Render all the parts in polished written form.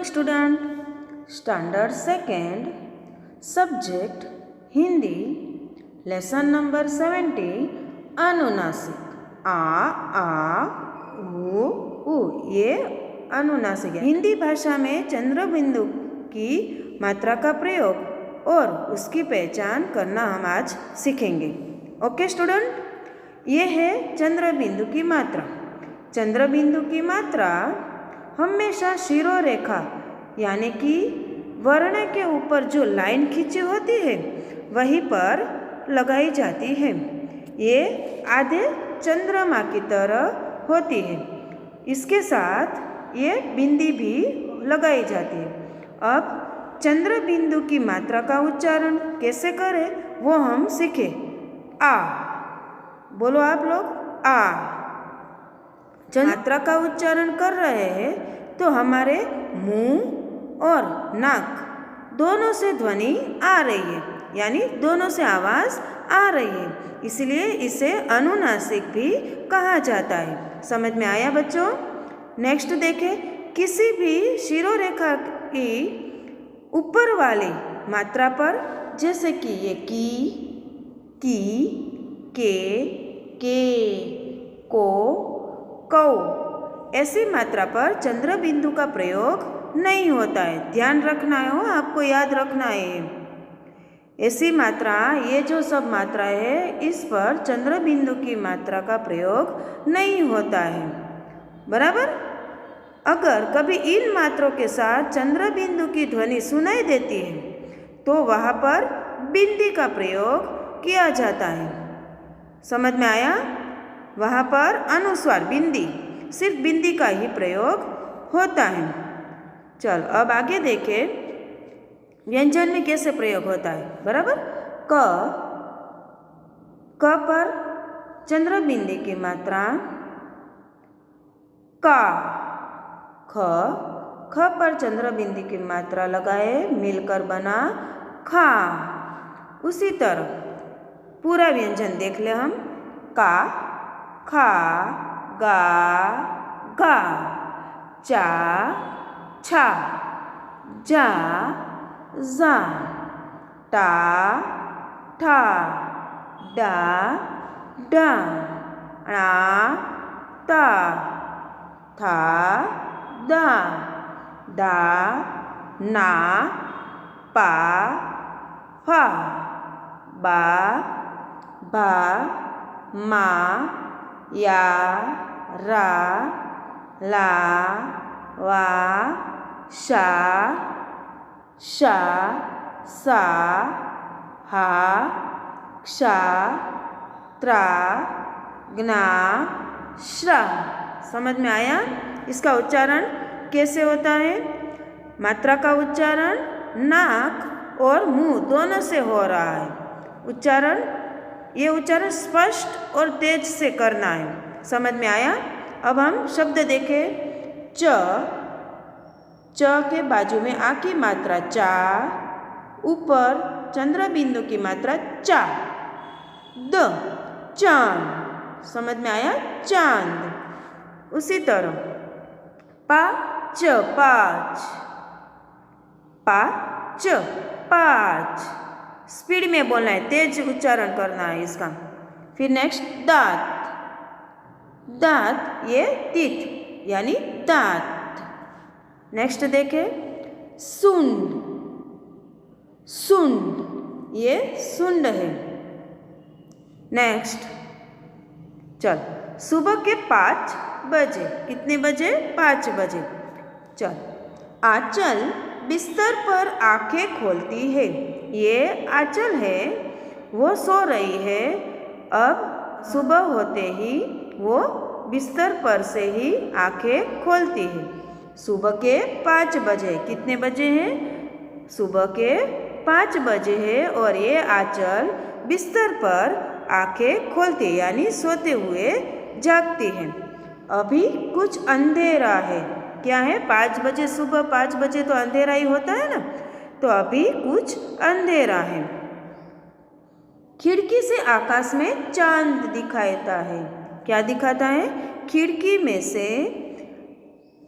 Student, standard second, subject Hindi, lesson number 70, अनुनासिक। उ ये अनुनासिक है। हिंदी भाषा में चंद्र बिंदु की मात्रा का प्रयोग और उसकी पहचान करना हम आज सीखेंगे। ओके स्टूडेंट, ये है चंद्र बिंदु की मात्रा। चंद्र बिंदु की मात्रा हमेशा शिरोरेखा यानी कि वर्ण के ऊपर जो लाइन खींची होती है वहीं पर लगाई जाती है। ये आधे चंद्रमा की तरह होती है। इसके साथ ये बिंदी भी लगाई जाती है। अब चंद्र बिंदु की मात्रा का उच्चारण कैसे करें वो हम सीखें। आ, बोलो आप लोग, आ। मात्रा का उच्चारण कर रहे हैं तो हमारे मुंह और नाक दोनों से ध्वनि आ रही है, यानी दोनों से आवाज़ आ रही है, इसलिए इसे अनुनासिक भी कहा जाता है। समझ में आया बच्चों? नेक्स्ट देखें, किसी भी शिरोरेखा की ऊपर वाली मात्रा पर, जैसे कि ये की, के, को, कौ, ऐसी मात्रा पर चंद्र बिंदु का प्रयोग नहीं होता है। ध्यान रखना है, हो आपको याद रखना है। ऐसी मात्रा, ये जो सब मात्रा है, इस पर चंद्र बिंदु की मात्रा का प्रयोग नहीं होता है। बराबर? अगर कभी इन मात्रों के साथ चंद्र बिंदु की ध्वनि सुनाई देती है तो वहाँ पर बिंदी का प्रयोग किया जाता है। समझ में आया? वहाँ पर अनुस्वार बिंदी, सिर्फ बिंदी का ही प्रयोग होता है। चल अब आगे देखें व्यंजन में कैसे प्रयोग होता है। बराबर? क पर चंद्र बिंदी की मात्रा का, ख पर चंद्र बिंदी की मात्रा लगाए मिलकर बना खा। उसी तरह पूरा व्यंजन देख ले हम। का, खा, गा, गा, चा, छा, जा, जा, टा, ठा, डा, डा, णा, ता, था, दा, दा, ना, पा, फा, बा, भा, मा, या, रा, ला, वा, शा, शा, सा, हा,क्षा, त्रा, ग्ना, श्रा। समझ में आया? इसका उच्चारण कैसे होता है? मात्रा का उच्चारण नाक और मुंह दोनों से हो रहा है। ये उच्चारण स्पष्ट और तेज से करना है। समझ में आया? अब हम शब्द देखें। च के बाजू में आ की मात्रा चा, ऊपर चंद्र बिंदु की मात्रा चा, द, चांद। समझ में आया? चांद। उसी तरह पाँच, पाँच। स्पीड में बोलना है, तेज उच्चारण करना है इसका। फिर नेक्स्ट दांत, ये तीत यानी दांत। नेक्स्ट देखें सुंड, ये सुंड है। नेक्स्ट चल, सुबह के 5 बजे। कितने बजे? 5 बजे। चल, आंचल बिस्तर पर आंखें खोलती है। ये आंचल है, वो सो रही है। अब सुबह होते ही वो बिस्तर पर से ही आंखें खोलती है। सुबह के 5 बजे। कितने बजे हैं? सुबह के 5 बजे है और ये आंचल बिस्तर पर आंखें खोलती है, यानी सोते हुए जागती है। अभी कुछ अंधेरा है। क्या है? 5 बजे, सुबह 5 बजे तो अंधेरा ही होता है ना, तो अभी कुछ अंधेरा है। खिड़की से आकाश में चांद दिखाता है। क्या दिखाता है? खिड़की में से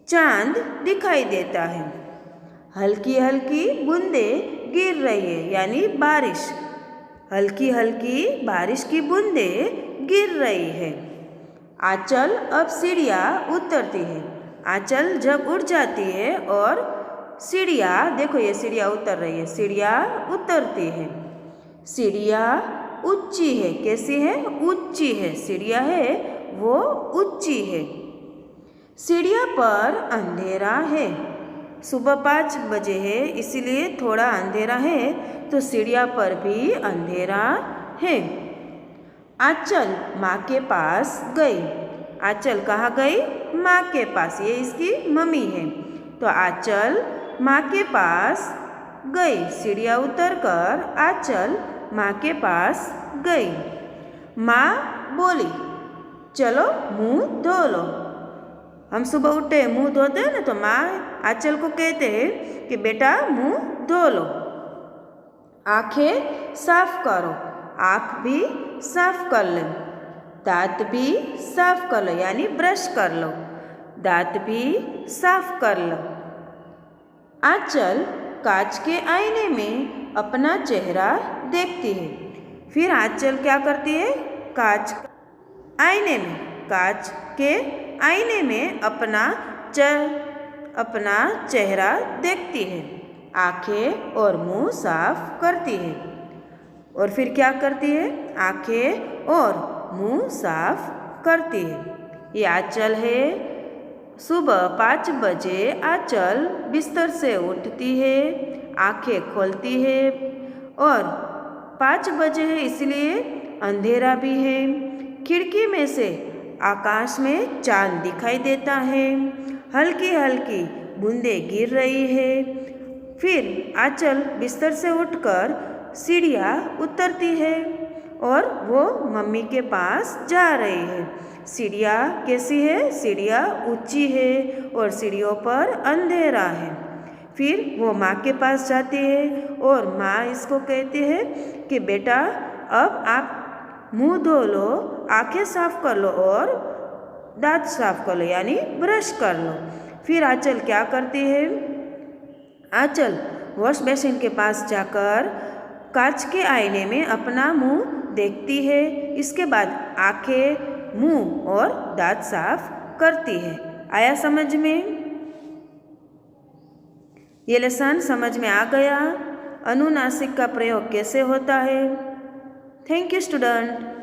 चांद दिखाई देता है। हल्की हल्की बूंदें गिर रही है यानी बारिश। हल्की हल्की बारिश की बूंदें गिर रही है। आंचल अब सीढ़ियाँ उतरती है। आंचल जब उठ जाती है और सीढ़ियाँ, देखो ये सीढ़ियाँ उतर रही है, सीढ़ियाँ उतरती है। सीढ़ियाँ ऊंची है, कैसी है? ऊंची है। सीढ़ियाँ है वो ऊंची है। सीढ़ियाँ पर अंधेरा है। सुबह 5 बजे है इसलिए थोड़ा अंधेरा है, तो सीढ़ियाँ पर भी अंधेरा है। आंचल माँ के पास गई। आंचल कहाँ गई? माँ के पास। ये इसकी मम्मी है। तो आंचल माँ के पास गई। सीढ़ियाँ उतरकर आंचल माँ के पास गई। माँ बोली, चलो मुँह धो लो। हम सुबह उठते मुँह धोते हैं ना, तो माँ आंचल को कहते हैं कि बेटा मुँह धो लो। आँखें साफ करो। आँख भी साफ कर लो। दांत भी साफ कर लो यानी ब्रश कर लो। दांत भी साफ कर लो। आंचल कांच के आईने में अपना चेहरा देखती है। फिर आंचल क्या करती है? कांच के आईने में अपना चेहरा देखती है। आँखें और मुंह साफ करती है। और फिर क्या करती है? आँखें और मुंह साफ करती है। ये आंचल है। सुबह 5 बजे आंचल बिस्तर से उठती है, आँखें खोलती है और 5 बजे है इसलिए अंधेरा भी है। खिड़की में से आकाश में चांद दिखाई देता है। हल्की हल्की बूंदें गिर रही है। फिर आंचल बिस्तर से उठकर सीढ़ियाँ उतरती है और वो मम्मी के पास जा रही है। सीढ़ियाँ कैसी है? सीढ़ियाँ ऊंची है और सीढ़ियों पर अंधेरा है। फिर वो माँ के पास जाती है और माँ इसको कहती है कि बेटा अब आप मुंह धो लो, आँखें साफ कर लो और दांत साफ कर लो यानी ब्रश कर लो। फिर आंचल क्या करती है? आंचल वॉश बेसिन के पास जाकर कांच के आईने में अपना मुंह देखती है। इसके बाद आँखें, मुंह और दांत साफ करती है। आया समझ में? ये लेसन समझ में आ गया? अनुनासिक का प्रयोग कैसे होता है? Thank you student.